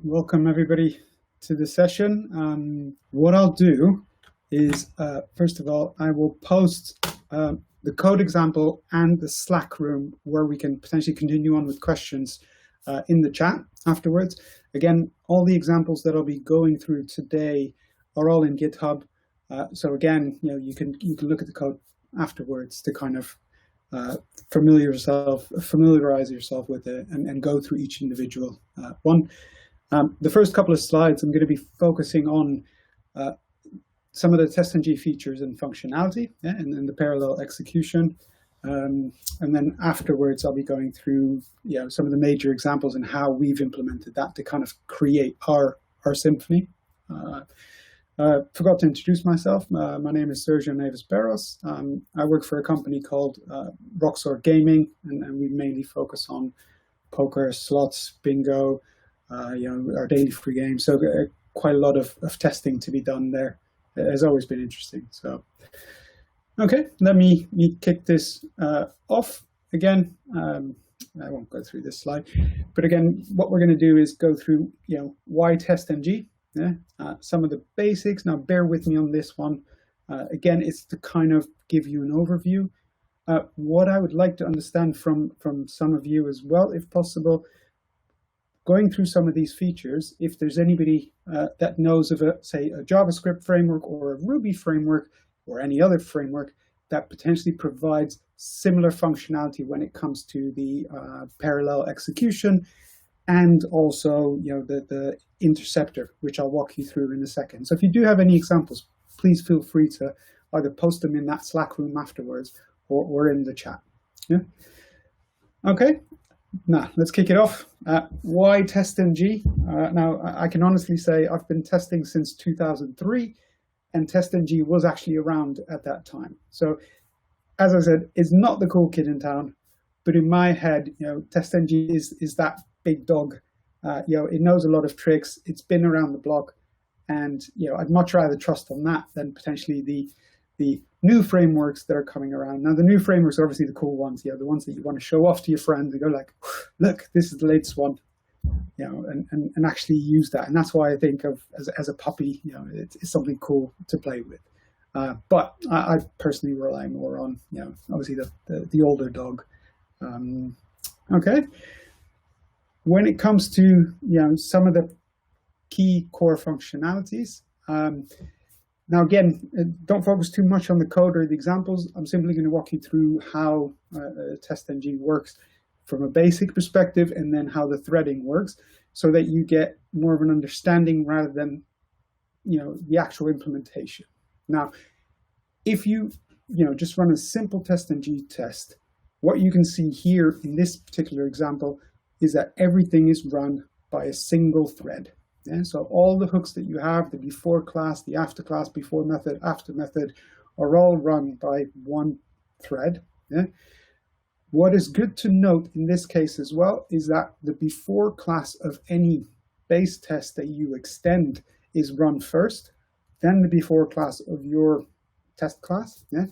Welcome everybody to the session. What I'll do is, first of all, I will post the code example and the Slack room where we can potentially continue on with questions in the chat afterwards. Again, all the examples that I'll be going through today are all in GitHub. So again, you can look at the code afterwards to kind of familiarize yourself with it and go through each individual one. The first couple of slides, I'm going to be focusing on some of the TestNG features and functionality, and the parallel execution. And then afterwards, I'll be going through some of the major examples and how we've implemented that to kind of create our symphony. Forgot to introduce myself. My name is Sergio Neves-Barros. I work for a company called Roxor Gaming, and we mainly focus on poker, slots, bingo, our daily free games. So quite a lot of testing to be done there. It has always been interesting. So, okay, let me kick this off again. I won't go through this slide, but again, what we're going to do is go through, why TestNG, some of the basics. Now, bear with me on this one. Again, it's to kind of give you an overview. What I would like to understand from some of you as well, if possible, going through some of these features, if there's anybody that knows of say a JavaScript framework or a Ruby framework or any other framework that potentially provides similar functionality when it comes to the parallel execution, and also the interceptor, which I'll walk you through in a second. So if you do have any examples, please feel free to either post them in that Slack room afterwards or in the chat. Yeah. Okay. Now, let's kick it off. Why TestNG? Now, I can honestly say I've been testing since 2003, and TestNG was actually around at that time. So, as I said, it's not the cool kid in town, but in my head, TestNG is that big dog. It knows a lot of tricks. It's been around the block, and I'd much rather trust on that than potentially the new frameworks that are coming around. Now, the new frameworks are obviously the cool ones, the ones that you want to show off to your friends and go like, look, this is the latest one, and actually use that. And that's why I think of as a puppy, it's something cool to play with. But I personally rely more on, obviously the older dog. Okay. When it comes to, some of the key core functionalities, now, again, don't focus too much on the code or the examples. I'm simply going to walk you through how TestNG works from a basic perspective, and then how the threading works, so that you get more of an understanding rather than, the actual implementation. Now, if you, just run a simple TestNG test, what you can see here in this particular example is that everything is run by a single thread. Yeah, so all the hooks that you have, the before class, the after class, before method, after method, are all run by one thread. Yeah. What is good to note in this case as well is that the before class of any base test that you extend is run first, then the before class of your test class. Yeah.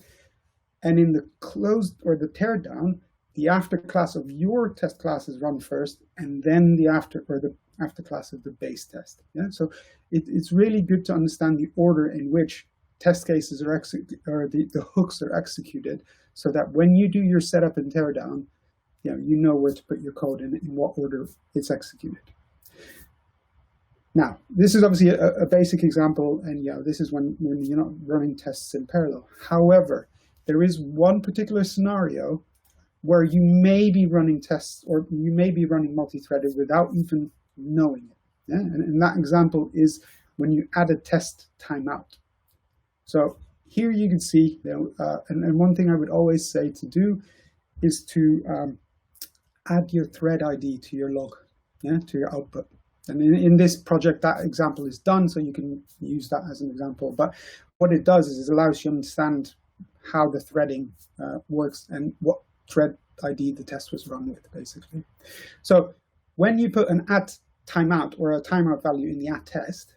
And in the closed or the teardown, the after class of your test class is run first, and then the after class of the base test. Yeah, so it's really good to understand the order in which test cases are the hooks are executed, so that when you do your setup and teardown, you know where to put your code in what order it's executed. Now, this is obviously a basic example, and this is when you're not running tests in parallel. However, there is one particular scenario where you may be running tests, or you may be running multi-threaded without even knowing it. Yeah? And that example is when you add a test timeout. So here you can see, and one thing I would always say to do is to add your thread ID to your log, to your output. And in this project, that example is done, so you can use that as an example. But what it does is it allows you to understand how the threading works and what thread ID the test was run with, basically. So when you put an at timeout or a timeout value in the at test,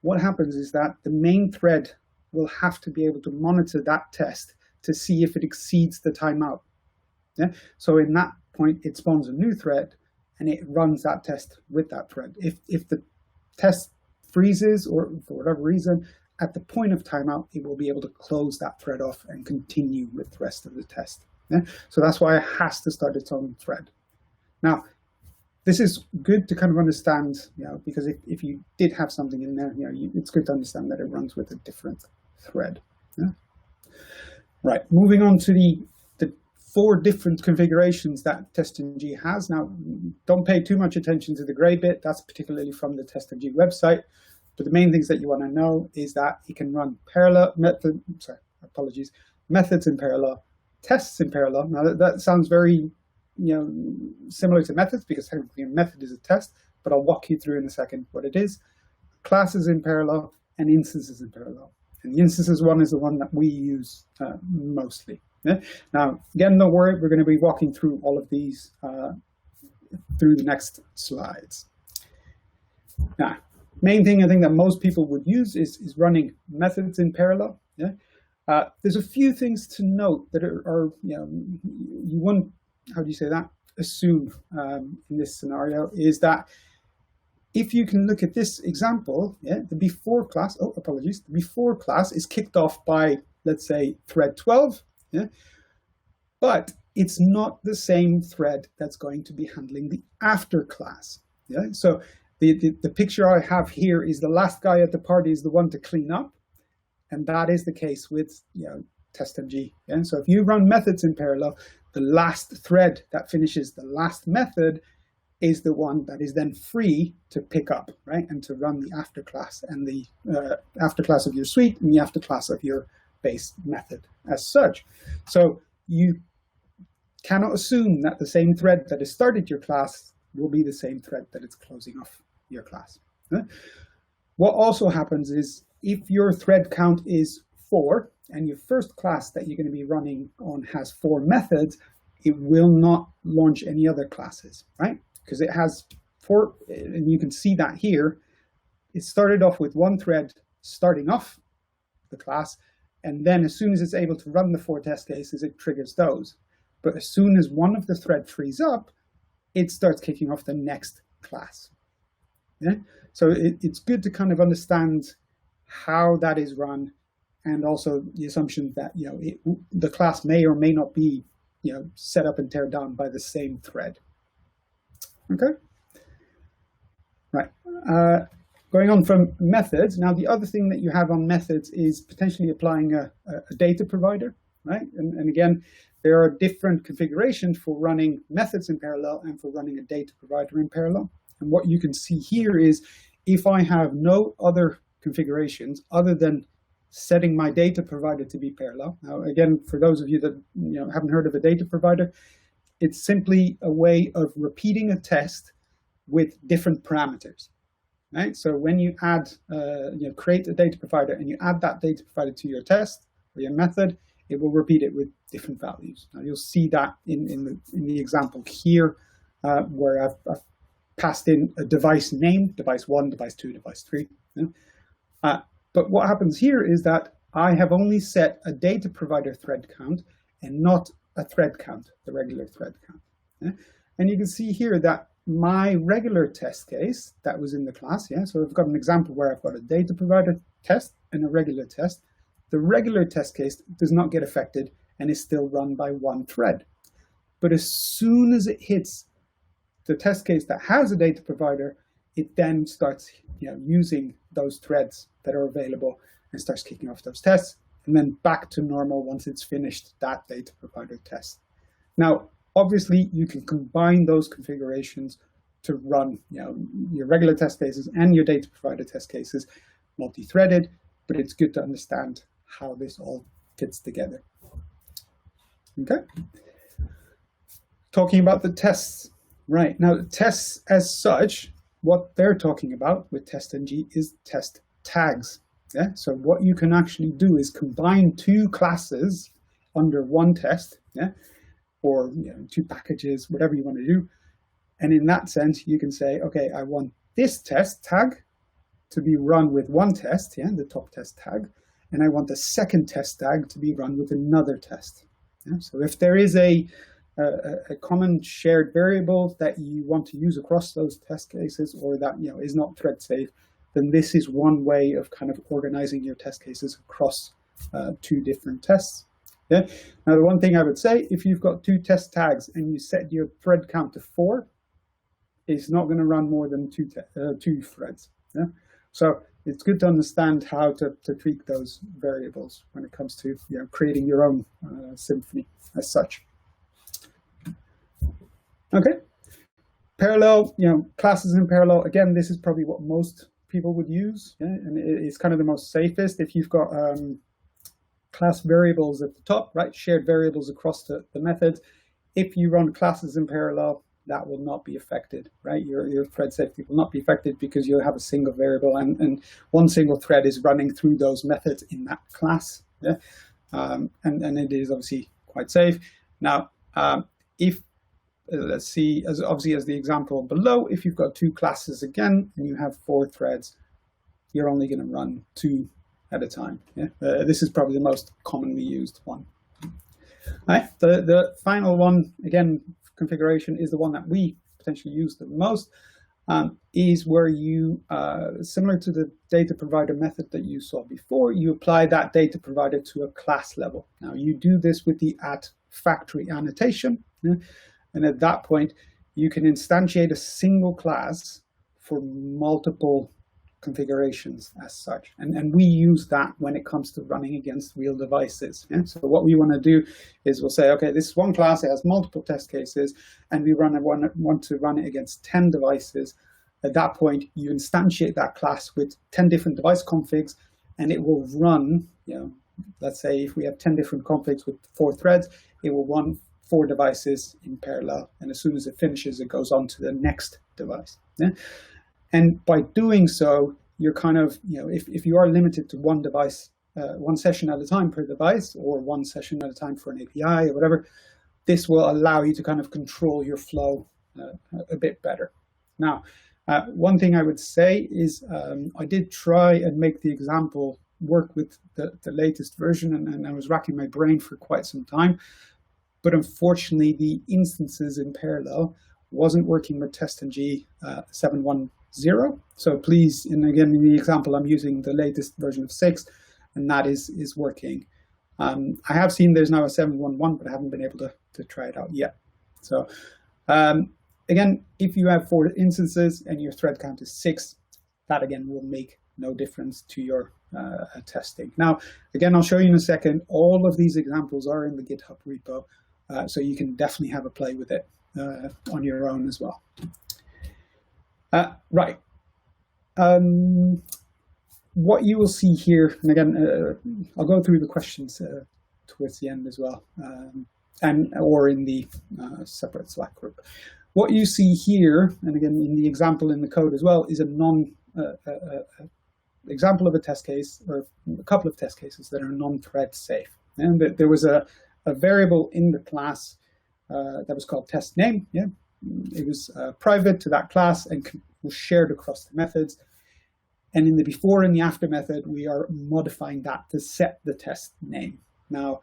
what happens is that the main thread will have to be able to monitor that test to see if it exceeds the timeout. So in that point, it spawns a new thread, and it runs that test with that thread. If the test freezes, or for whatever reason, at the point of timeout, it will be able to close that thread off and continue with the rest of the test. Yeah? So that's why it has to start its own thread. Now, this is good to kind of understand, because if you did have something in there, it's good to understand that it runs with a different thread. Yeah? Right, moving on to the 4 different configurations that TestNG has. Now, don't pay too much attention to the gray bit. That's particularly from the TestNG website. But the main things that you want to know is that it can run methods in parallel, tests in parallel. Now, that sounds very similar to methods, because technically a method is a test, but I'll walk you through in a second what it is. Classes in parallel and instances in parallel. And the instances one is the one that we use mostly. Yeah? Now, again, don't worry, we're going to be walking through all of these through the next slides. Now, main thing I think that most people would use is running methods in parallel. Yeah? There's a few things to note that are you wouldn't, how do you say that, assume in this scenario, is that if you can look at this example, the before class, the before class is kicked off by, let's say, thread 12, but it's not the same thread that's going to be handling the after class. Yeah? So the picture I have here is the last guy at the party is the one to clean up, and that is the case with TestNG. Yeah? So if you run methods in parallel, the last thread that finishes the last method is the one that is then free to pick up, right, and to run the after class and the after class of your suite and the after class of your base method as such. So you cannot assume that the same thread that has started your class will be the same thread that is closing off your class. What also happens is if your thread count is 4 and your first class that you're going to be running on has 4 methods, it will not launch any other classes, right? Because it has 4, and you can see that here. It started off with 1 thread starting off the class, and then as soon as it's able to run the 4 test cases, it triggers those. But as soon as one of the thread frees up, it starts kicking off the next class. Yeah? So it's good to kind of understand how that is run, and also the assumption that the class may or may not be set up and tear down by the same thread. Okay. Right. Going on from methods. Now, the other thing that you have on methods is potentially applying a data provider, right? And again, there are different configurations for running methods in parallel and for running a data provider in parallel. And what you can see here is if I have no other configurations other than setting my data provider to be parallel. Now, again, for those of you that haven't heard of a data provider, it's simply a way of repeating a test with different parameters, right? So when you add, create a data provider and you add that data provider to your test or your method, it will repeat it with different values. Now you'll see that in the example here, where I've passed in a device name, device 1, device 2, device 3. But what happens here is that I have only set a data provider thread count and not a thread count, the regular thread count. Yeah? And you can see here that my regular test case that was in the class, so I've got an example where I've got a data provider test and a regular test. The regular test case does not get affected and is still run by 1 thread. But as soon as it hits the test case that has a data provider, it then starts using those threads that are available and starts kicking off those tests, and then back to normal once it's finished that data provider test. Now, obviously, you can combine those configurations to run your regular test cases and your data provider test cases multi-threaded, but it's good to understand how this all fits together. Okay. Talking about the tests. Right, now tests as such, what they're talking about with TestNG is test tags. Yeah? So what you can actually do is combine 2 classes under 1 test, or 2 packages, whatever you want to do. And in that sense, you can say, okay, I want this test tag to be run with 1 test, the top test tag, and I want the second test tag to be run with another test. Yeah? So if there is a a common shared variable that you want to use across those test cases, or that is not thread safe, then this is one way of kind of organizing your test cases across two different tests. Yeah. Now, the one thing I would say, if you've got two test tags and you set your thread count to 4, it's not going to run more than two threads. Yeah. So it's good to understand how to tweak those variables when it comes to creating your own symphony as such. Okay. Parallel, classes in parallel. Again, this is probably what most people would use, and it's kind of the most safest. If you've got class variables at the top, right, shared variables across the methods, if you run classes in parallel, that will not be affected, right? Your thread safety will not be affected because you'll have a single variable, and one single thread is running through those methods in that class. Yeah? And it is obviously quite safe. Now, if let's see, as the example below, if you've got two classes again and you have 4 threads, you're only going to run 2 at a time. Yeah? This is probably the most commonly used one. All right. The final one, again, configuration, is the one that we potentially use the most, is where you, similar to the data provider method that you saw before, you apply that data provider to a class level. Now, you do this with the @factory annotation. Yeah? And at that point, you can instantiate a single class for multiple configurations as such. And we use that when it comes to running against real devices. Yeah? So what we want to do is we'll say, okay, this is one class, it has multiple test cases, and we want to run it against 10 devices. At that point, you instantiate that class with 10 different device configs, and it will run, let's say if we have 10 different configs with 4 threads, it will run 4 devices in parallel, and as soon as it finishes, it goes on to the next device. Yeah? And by doing so, you're kind of, if you are limited to one device, one session at a time per device, or one session at a time for an API or whatever, this will allow you to kind of control your flow a bit better. Now, one thing I would say is I did try and make the example work with the latest version, and I was racking my brain for quite some time. But unfortunately, the instances in parallel wasn't working with TestNG 7.1.0. So please, and again, in the example, I'm using the latest version of 6, and that is working. I have seen there's now a 7.1.1, but I haven't been able to try it out yet. So again, if you have 4 instances and your thread count is 6, that again will make no difference to your testing. Now, again, I'll show you in a second, all of these examples are in the GitHub repo. So you can definitely have a play with it on your own as well. Right. What you will see here, and again, I'll go through the questions towards the end as well, or in the separate Slack group. What you see here, and again, in the example in the code as well, is a example of a test case, or a couple of test cases that are non-thread safe. And there was a variable in the class that was called test name. Yeah, it was private to that class and was shared across the methods. And in the before and the after method, we are modifying that to set the test name. Now,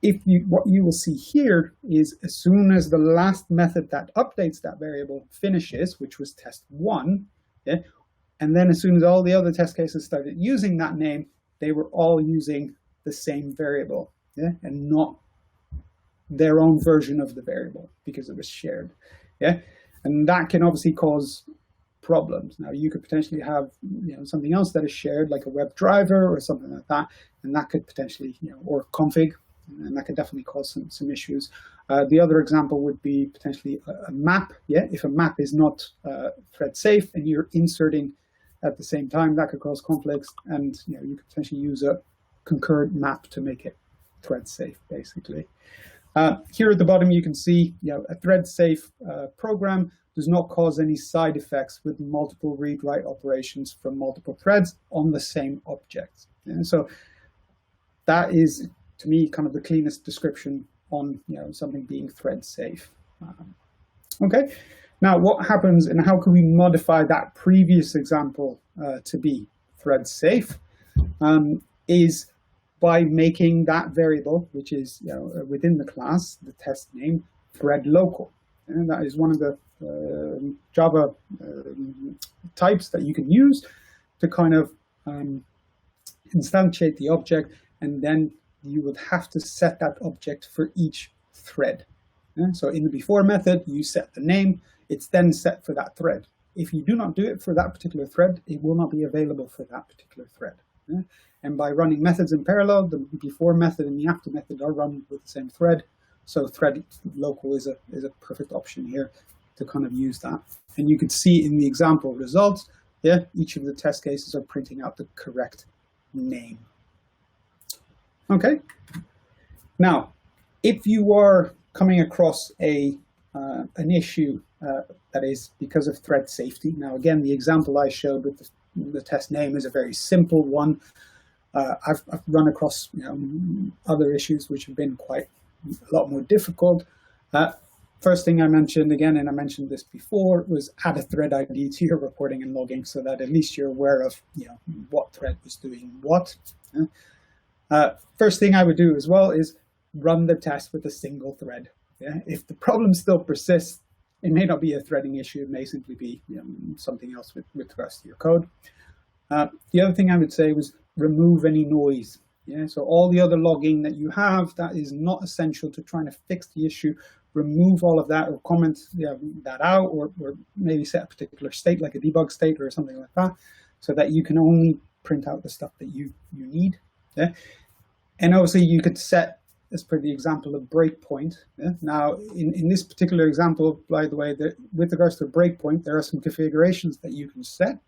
what you will see here is as soon as the last method that updates that variable finishes, which was test 1, yeah, and then as soon as all the other test cases started using that name, they were all using the same variable, yeah, and not their own version of the variable because it was shared. Yeah, and that can obviously cause problems. Now, you could potentially have something else that is shared, like a web driver or something like that, and that could potentially, or config, and that could definitely cause some issues. The other example would be potentially a map. Yeah, if a map is not thread safe and you're inserting at the same time, that could cause conflicts, and you could potentially use a concurrent map to make it thread safe, basically. Here at the bottom, you can see a thread safe program does not cause any side effects with multiple read-write operations from multiple threads on the same object. And so that is, to me, kind of the cleanest description on something being thread safe. Okay, now what happens and how can we modify that previous example to be thread safe is by making that variable, which is within the class, the test name, thread local. And that is one of the Java types that you can use to kind of instantiate the object, and then you would have to set that object for each thread. So in the before method, you set the name, it's then set for that thread. If you do not do it for that particular thread, it will not be available for that particular thread. And by running methods in parallel, the before method and the after method are run with the same thread. So thread local is a perfect option here to kind of use that. And you can see in the example results, each of the test cases are printing out the correct name. Okay. Now, if you are coming across an issue that is because of thread safety. Now, again, the example I showed with the test name is a very simple one. I've run across other issues which have been quite a lot more difficult. First thing I mentioned again, and I mentioned this before, was add a thread ID to your reporting and logging so that at least you're aware of what thread was doing what. First thing I would do as well is run the test with a single thread. If the problem still persists, it may not be a threading issue. It may simply be something else with the rest of your code. The other thing I would say was remove any noise. So all the other logging that you have that is not essential to trying to fix the issue, remove all of that or comment that out, or maybe set a particular state like a debug state or something like that, so that you can only print out the stuff that you need. And obviously you could set, as per the example, a breakpoint. Now, in this particular example, by the way, with regards to a breakpoint, there are some configurations that you can set.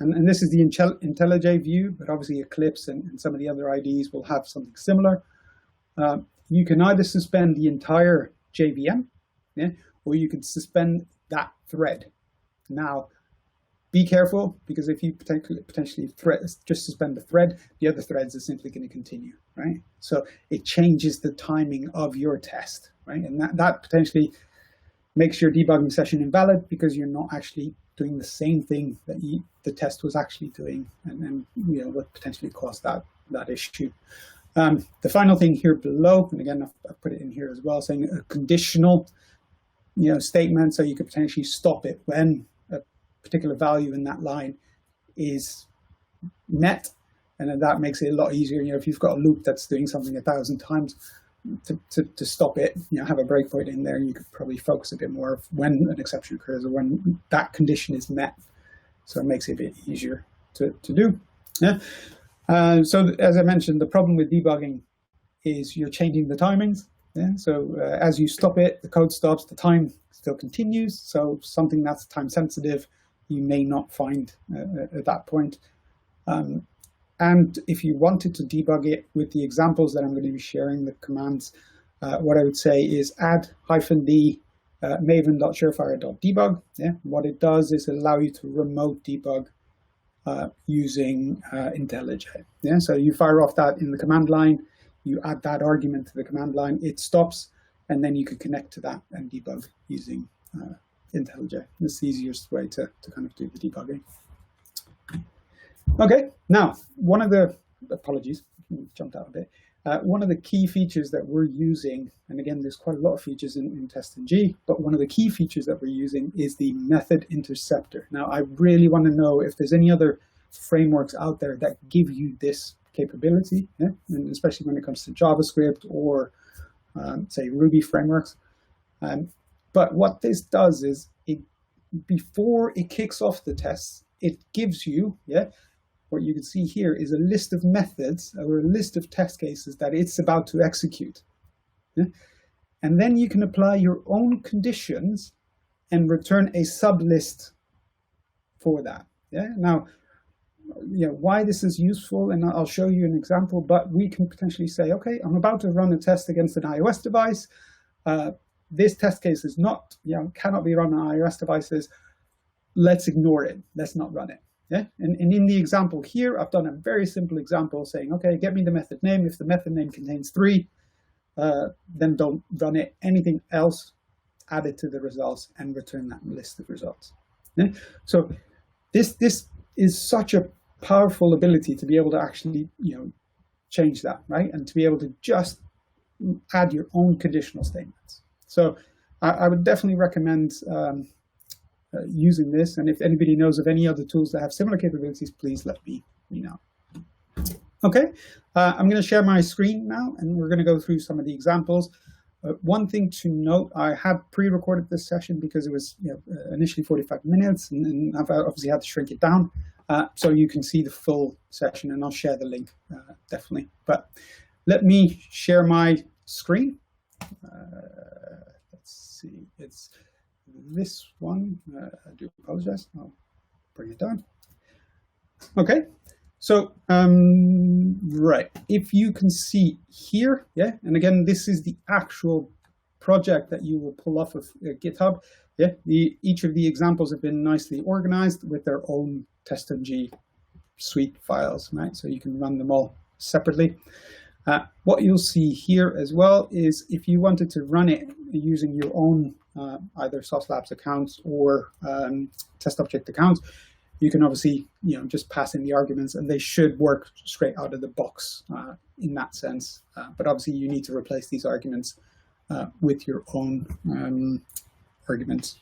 And this is the IntelliJ view, but obviously Eclipse and some of the other IDEs will have something similar. You can either suspend the entire JVM, or you can suspend that thread. Now, be careful, because if you potentially just suspend the thread, the other threads are simply going to continue, right? So it changes the timing of your test, right? And that potentially makes your debugging session invalid because you're not actually doing the same thing that the test was actually doing, and what potentially caused that issue. The final thing here below, and again, I've put it in here as well, saying a conditional statement, so you could potentially stop it when a particular value in that line is met, and then that makes it a lot easier. If you've got a loop that's doing something 1,000 times, to stop it, have a breakpoint in there, and you could probably focus a bit more of when an exception occurs or when that condition is met. So it makes it a bit easier to do. So as I mentioned, the problem with debugging is you're changing the timings. So as you stop it, the code stops, the time still continues. So something that's time sensitive, you may not find at that point. And if you wanted to debug it with the examples that I'm going to be sharing, the commands, what I would say is add -d maven.surefire.debug. What it does is allow you to remote debug using IntelliJ. So you fire off that in the command line, you add that argument to the command line, it stops, and then you can connect to that and debug using IntelliJ. It's the easiest way to kind of do the debugging. Okay, now, one of the, apologies, jumped out a bit. One of the key features that we're using, and again, there's quite a lot of features in TestNG, but one of the key features that we're using is the method interceptor. Now, I really want to know if there's any other frameworks out there that give you this capability, and especially when it comes to JavaScript or, say, Ruby frameworks. But what this does is, before it kicks off the tests, it gives you, what you can see here is a list of methods or a list of test cases that it's about to execute. And then you can apply your own conditions and return a sublist for that. Now, why this is useful, and I'll show you an example, but we can potentially say, okay, I'm about to run a test against an iOS device. This test case is not, cannot be run on iOS devices. Let's ignore it. Let's not run it. And in the example here, I've done a very simple example saying, okay, get me the method name. If the method name contains 3, then don't run it. Anything else, add it to the results and return that list of results. So this is such a powerful ability to be able to actually, change that, right? And to be able to just add your own conditional statements. So I would definitely recommend using this. And if anybody knows of any other tools that have similar capabilities, please let me know. Okay, I'm going to share my screen now, and we're going to go through some of the examples. One thing to note, I had pre-recorded this session because it was initially 45 minutes, and I've obviously had to shrink it down so you can see the full session, and I'll share the link definitely. But let me share my screen. Let's see, it's this one. I do apologize. I'll bring it down. Okay. So, right, if you can see here, yeah, and again, this is the actual project that you will pull off of GitHub. Yeah, each of the examples have been nicely organized with their own TestNG suite files, right? So you can run them all separately. What you'll see here as well is if you wanted to run it using your own either Sauce Labs accounts or test object accounts, you can obviously just pass in the arguments, and they should work straight out of the box in that sense. But obviously you need to replace these arguments with your own arguments.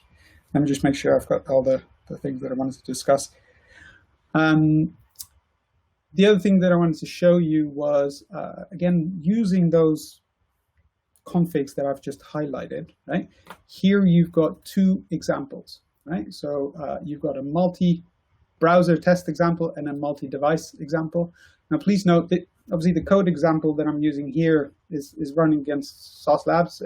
Let me just make sure I've got all the things that I wanted to discuss. The other thing that I wanted to show you was, again, using those configs that I've just highlighted, right? Here you've got two examples, right? So you've got a multi-browser test example and a multi-device example. Now, please note that obviously the code example that I'm using here is running against Sauce Labs,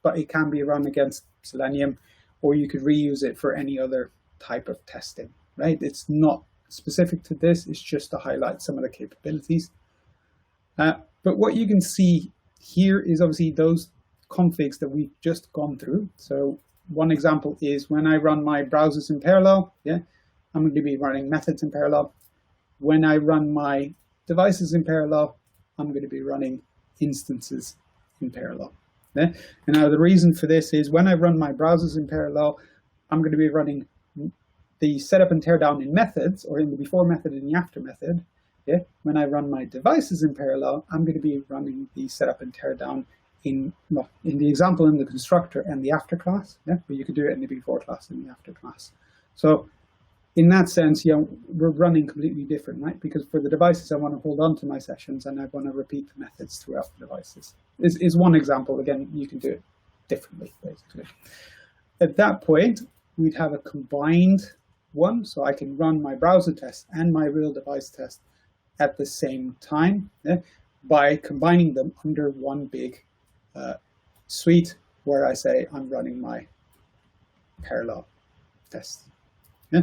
but it can be run against Selenium, or you could reuse it for any other type of testing, right? It's not specific to this, it's just to highlight some of the capabilities. But what you can see here is obviously those configs that we've just gone through. So one example is when I run my browsers in parallel, yeah, I'm going to be running methods in parallel. When I run my devices in parallel, I'm going to be running instances in parallel. Yeah? And now the reason for this is when I run my browsers in parallel, I'm going to be running the setup and teardown in methods, or in the before method and the after method. Yeah? When I run my devices in parallel, I'm going to be running the setup and teardown in the example in the constructor and the after class. Yeah? But you could do it in the before class and the after class. So in that sense, we're running completely different, right? Because for the devices, I want to hold on to my sessions, and I want to repeat the methods throughout the devices. Is one example. Again, you can do it differently, basically. At that point, we'd have a combined one, so I can run my browser test and my real device test at the same time, yeah, by combining them under one big suite where I say I'm running my parallel test. Yeah.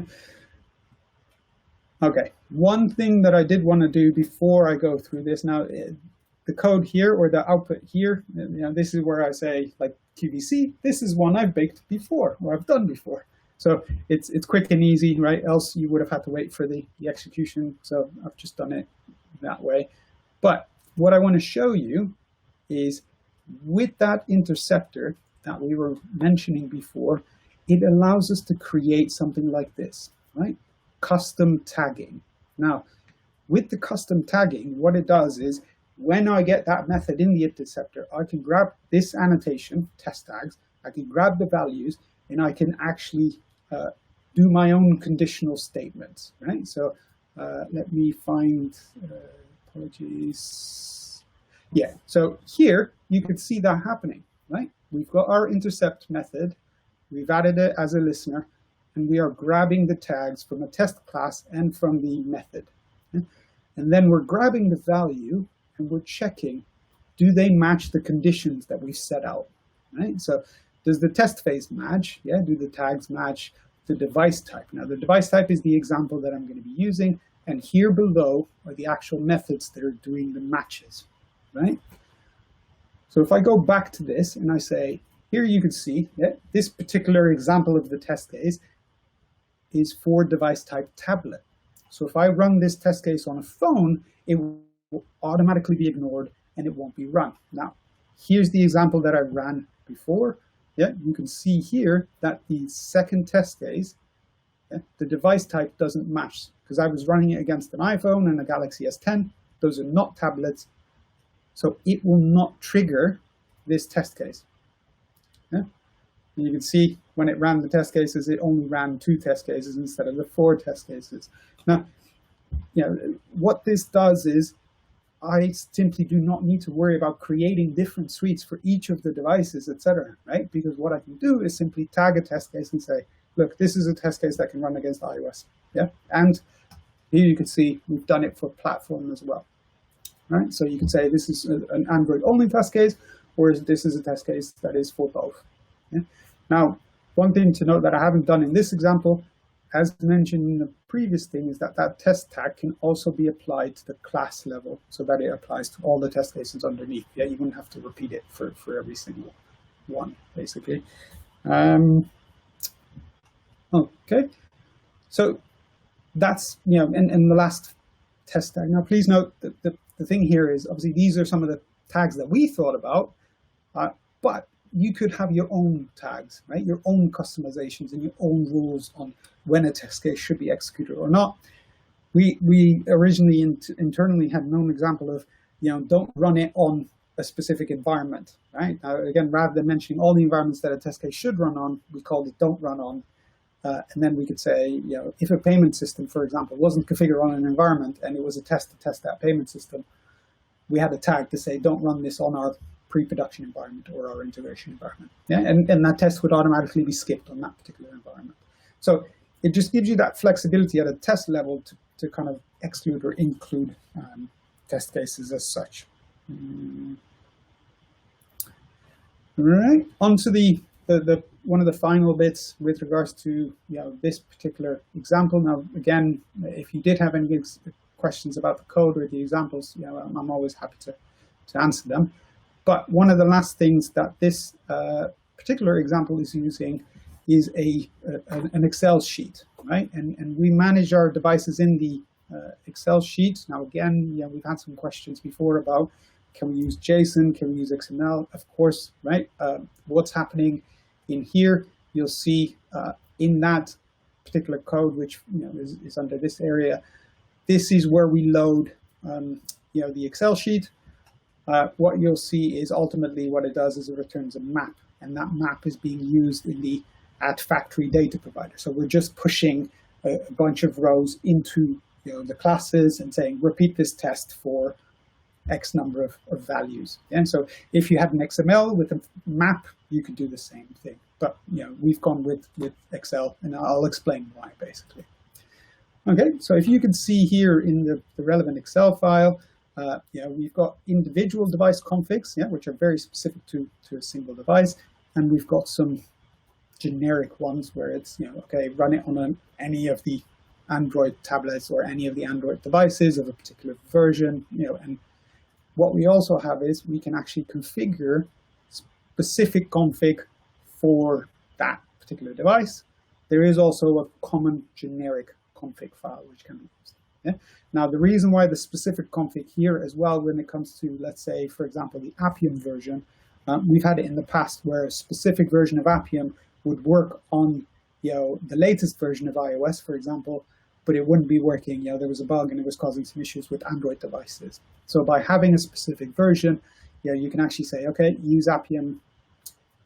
Okay, one thing that I did want to do before I go through this, now the code here or the output here, this is where I say like QVC, this is one I've baked before or I've done before. So it's quick and easy, right? Else you would have had to wait for the execution. So I've just done it that way. But what I want to show you is with that interceptor that we were mentioning before, it allows us to create something like this, right? Custom tagging. Now, with the custom tagging, what it does is when I get that method in the interceptor, I can grab this annotation, test tags, I can grab the values, and I can actually do my own conditional statements, right? So let me find, apologies. Yeah, so here you could see that happening, right? We've got our intercept method, we've added it as a listener, and we are grabbing the tags from a test class and from the method. Okay? And then we're grabbing the value and we're checking, do they match the conditions that we've set out, right? So does the test phase match? Yeah, do the tags match the device type? Now the device type is the example that I'm going to be using, and here below are the actual methods that are doing the matches, right? So if I go back to this and I say, here you can see that this particular example of the test case is for device type tablet. So if I run this test case on a phone, it will automatically be ignored and it won't be run. Now, here's the example that I ran before. Yeah, you can see here that the second test case, yeah, the device type doesn't match because I was running it against an iPhone and a Galaxy S10. Those are not tablets. So it will not trigger this test case. And you can see when it ran the test cases, it only ran 2 test cases instead of the 4 test cases. Now, what this does is I simply do not need to worry about creating different suites for each of the devices, etc., right? Because what I can do is simply tag a test case and say, look, this is a test case that can run against iOS. Yeah, and here you can see we've done it for platform as well, right? So you can say this is an Android-only test case, or this is a test case that is for both. Yeah? Now, one thing to note that I haven't done in this example, as mentioned in the previous thing, is that that test tag can also be applied to the class level so that it applies to all the test cases underneath. Yeah, you wouldn't have to repeat it for every single one, basically. Okay, so that's, and the last test tag. Now, please note that the thing here is, obviously, these are some of the tags that we thought about, but you could have your own tags, right? Your own customizations and your own rules on when a test case should be executed or not. We originally internally had known example of, don't run it on a specific environment, right? Now, again, rather than mentioning all the environments that a test case should run on, we called it don't run on. And then we could say, if a payment system, for example, wasn't configured on an environment and it was a test to test that payment system, we had a tag to say, don't run this on our pre-production environment or our integration environment. Yeah, and that test would automatically be skipped on that particular environment. So it just gives you that flexibility at a test level to kind of exclude or include test cases as such. All right, on to the one of the final bits with regards to this particular example. Now, again, if you did have any questions about the code or the examples, I'm always happy to answer them. But one of the last things that this particular example is using is an Excel sheet, right? And we manage our devices in the Excel sheet. Now, again, we've had some questions before about, can we use JSON? Can we use XML? Of course, right? What's happening in here, you'll see in that particular code, which is under this area, this is where we load the Excel sheet. What you'll see is ultimately what it does is it returns a map, and that map is being used in the @factory data provider. So we're just pushing a bunch of rows into the classes and saying repeat this test for X number of values. And so if you had an XML with a map, you could do the same thing. But we've gone with Excel, and I'll explain why, basically. Okay, so if you can see here in the relevant Excel file, we've got individual device configs, which are very specific to a single device, and we've got some generic ones where it's okay, run it on any of the Android tablets or any of the Android devices of a particular version, and what we also have is we can actually configure specific config for that particular device. There is also a common generic config file which can be used. Yeah? Now, the reason why the specific config here as well, when it comes to, let's say, for example, the Appium version, we've had it in the past where a specific version of Appium would work on the latest version of iOS, for example, but it wouldn't be working. There was a bug and it was causing some issues with Android devices. So by having a specific version, you can actually say, okay, use Appium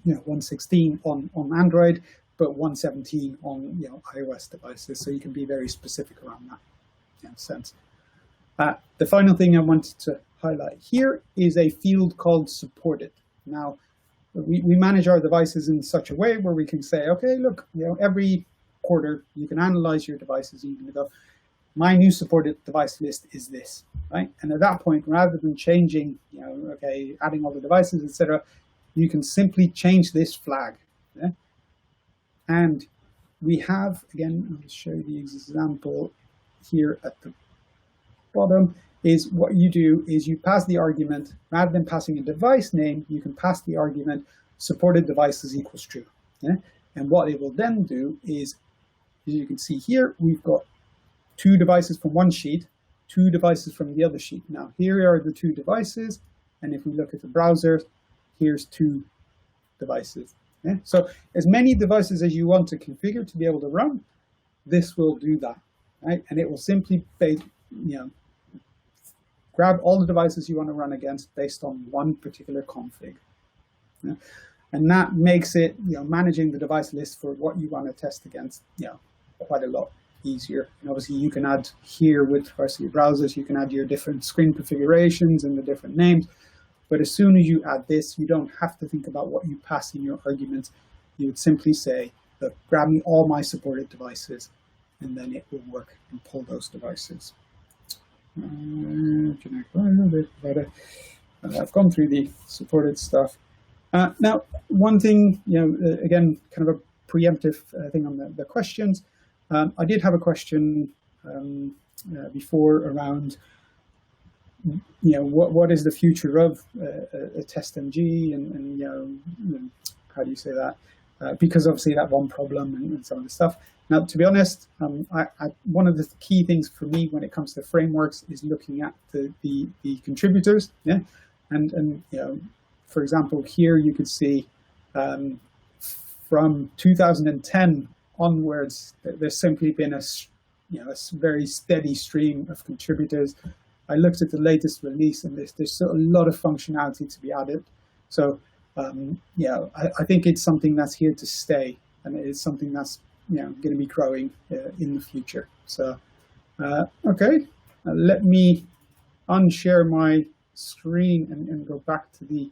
1.16 on Android, but 1.17 on iOS devices. So you can be very specific around that in a sense. The final thing I wanted to highlight here is a field called supported. Now, we manage our devices in such a way where we can say, okay, look, every quarter you can analyze your devices and you can go, my new supported device list is this, right? And at that point, rather than changing, adding all the devices, etc., you can simply change this flag. Yeah? And we have, again, I'll show you the example here at the bottom, is what you do is you pass the argument, rather than passing a device name, you can pass the argument supported devices equals true. Yeah? And what it will then do is, as you can see here, we've got 2 devices from one sheet, 2 devices from the other sheet. Now, here are the 2 devices, and if we look at the browser, here's 2 devices. Yeah? So as many devices as you want to configure to be able to run, this will do that, right? And it will simply grab all the devices you want to run against based on one particular config. Yeah? And that makes it, managing the device list for what you want to test against, quite a lot easier. And obviously you can add here with regards to your browsers, you can add your different screen configurations and the different names. But as soon as you add this, you don't have to think about what you pass in your arguments. You would simply say, look, grab me all my supported devices, and then it will work and pull those devices. I've gone through the supported stuff. Now, one thing, again, kind of a preemptive thing on the questions. I did have a question before around, what is the future of a TestMG and how do you say that? Because obviously that one problem and some of the stuff. Now, to be honest, one of the key things for me when it comes to frameworks is looking at the contributors. Yeah, and for example, here you could see from 2010 onwards, there's simply been a very steady stream of contributors. I looked at the latest release, and there's still a lot of functionality to be added. So, I think it's something that's here to stay, and it is something that's going to be growing in the future. So, okay, let me unshare my screen and go back to the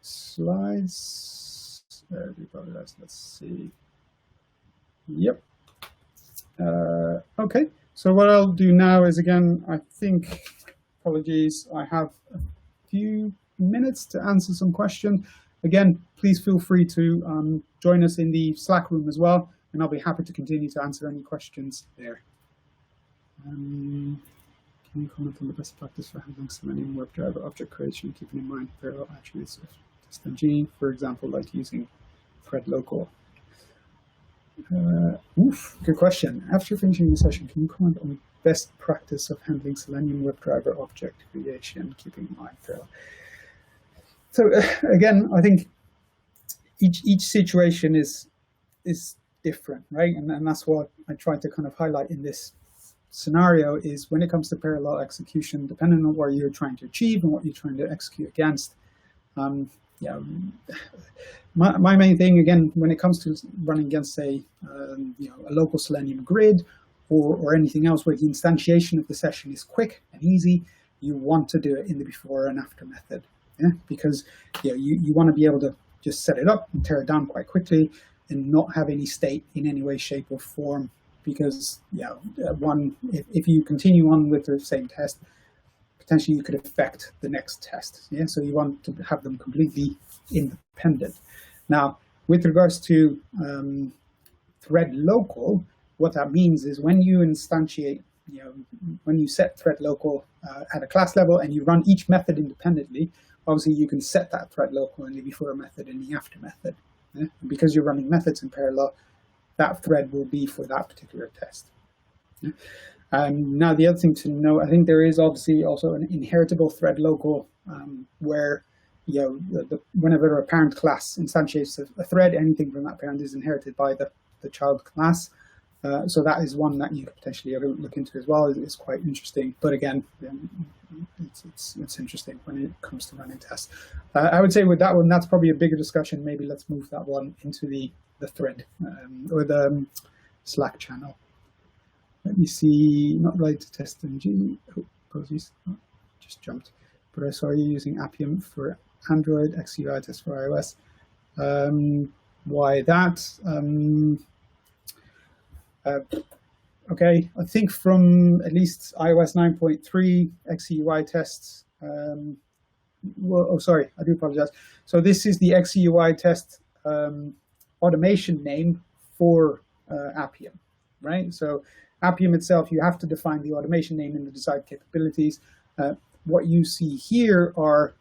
slides. Let's see. Yep. Okay. So what I'll do now is, again, I think, apologies, I have a few minutes to answer some questions. Again, please feel free to join us in the Slack room as well, and I'll be happy to continue to answer any questions there. Can you comment on the best practice for handling Selenium WebDriver object creation, keeping in mind parallel attributes of TestMG, for example, like using thread local? Good question. After finishing the session, can you comment on the best practice of handling Selenium WebDriver object creation, keeping in mind parallel? So again, I think each situation is different, right? And that's what I tried to kind of highlight in this scenario is when it comes to parallel execution, depending on what you're trying to achieve and what you're trying to execute against. My main thing, again, when it comes to running against a local Selenium grid or anything else where the instantiation of the session is quick and easy, you want to do it in the before and after method, because you want to be able to just set it up and tear it down quite quickly and not have any state in any way, shape, or form. Because if you continue on with the same test, potentially you could affect the next test. Yeah, so you want to have them completely independent. Now, with regards to thread local, what that means is when you instantiate, when you set thread local at a class level and you run each method independently, obviously you can set that thread local in the before method and the after method. Yeah? And because you're running methods in parallel, that thread will be for that particular test. Yeah? Now, the other thing to know, I think there is obviously also an inheritable thread local where whenever a parent class instantiates a thread, anything from that parent is inherited by the child class. So that is one that you could potentially look into as well. It's quite interesting, but again, it's interesting when it comes to running tests. I would say with that one, that's probably a bigger discussion. Maybe let's move that one into the thread or the Slack channel. Let me see, not right to TestMG. Oh, apologies, just jumped. But I saw you using Appium for Android, XUI test for iOS. Why that? Okay, I think from at least iOS 9.3 XUI tests. Sorry, I do apologize. So this is the XUI test automation name for Appium, right? So Appium itself, you have to define the automation name in the desired capabilities. What you see here are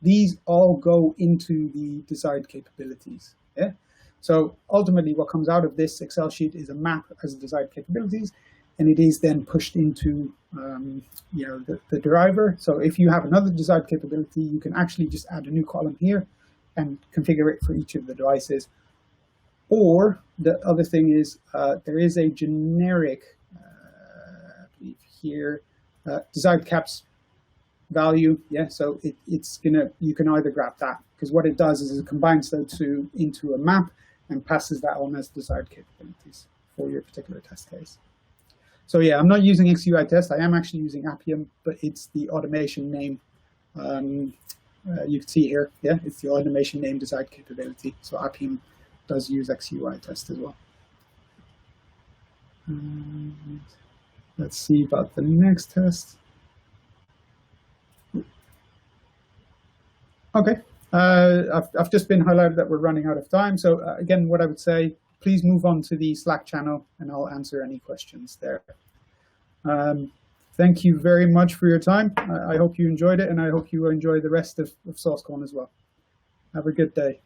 these all go into the desired capabilities. Yeah. So ultimately, what comes out of this Excel sheet is a map as desired capabilities, and it is then pushed into the driver. So if you have another desired capability, you can actually just add a new column here and configure it for each of the devices. Or the other thing is there is a generic, I believe here, desired caps value. Yeah, so you can either grab that, because what it does is it combines those two into a map and passes that on as desired capabilities for your particular test case. So yeah, I'm not using XUI test. I am actually using Appium, but it's the automation name. You can see here, yeah, it's the automation name desired capability. So Appium does use XUI test as well. Let's see about the next test. Okay, I've just been highlighted that we're running out of time. So again, what I would say, please move on to the Slack channel and I'll answer any questions there. Thank you very much for your time. I hope you enjoyed it, and I hope you enjoy the rest of SauceCon as well. Have a good day.